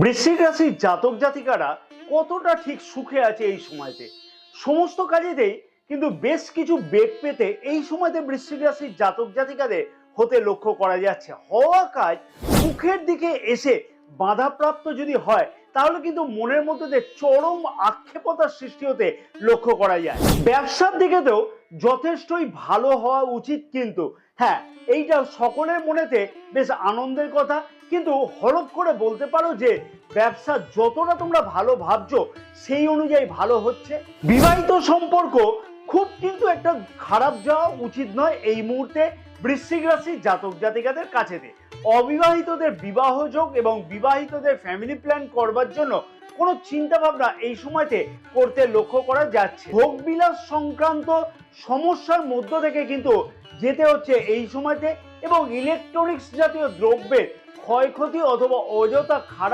বৃশ্চিক রাশির জাতক জাতিকারা কতটা ঠিক সুখে আছে এই সময়তে, সমস্ত কাজেতেই কিন্তু বেশ কিছু বেগ পেতে এই সময়তে বৃশ্চিক রাশির জাতক জাতিকাদের হতে লক্ষ্য করা যাচ্ছে। হওয়া কাজ মুখের দিকে এসে বাধাপ্রাপ্ত যদি হয় তাহলে কিন্তু মনের মধ্যে দিয়ে চরম আক্ষেপতার সৃষ্টি হতে লক্ষ্য করা যায়। ব্যবসার দিকেতেও যথেষ্টই ভালো হওয়া উচিত, কিন্তু হ্যাঁ, এইটা সকলের মনেতে বেশ আনন্দের কথা। কিন্তু হলফ করে বলতে পারো যে ব্যবসা যতটা তোমরা ভালো ভাবছো সেই অনুযায়ী ভালো হচ্ছে। বিবাহিত সম্পর্ক খুব কিন্তু একটা খারাপ যাওয়া উচিত নয় এই মুহূর্তে বৃশ্চিক রাশির জাতক জাতিকাদের কাছেতে। অবিবাহিতদের বিবাহ যোগ এবং বিবাহিতদের ফ্যামিলি প্ল্যান করবার জন্য কোনো চিন্তা ভাবনা এই সময়তে করতে লক্ষ্য করা যাচ্ছে। ভোগ বিলাস সংক্রান্ত সমস্যার মধ্য থেকে কিন্তু যেতে হচ্ছে এই সময়তে, এবং ইলেকট্রনিক্স জাতীয় দ্রব্যের ক্ষয়ক্ষতি অথবা অযথা খারাপ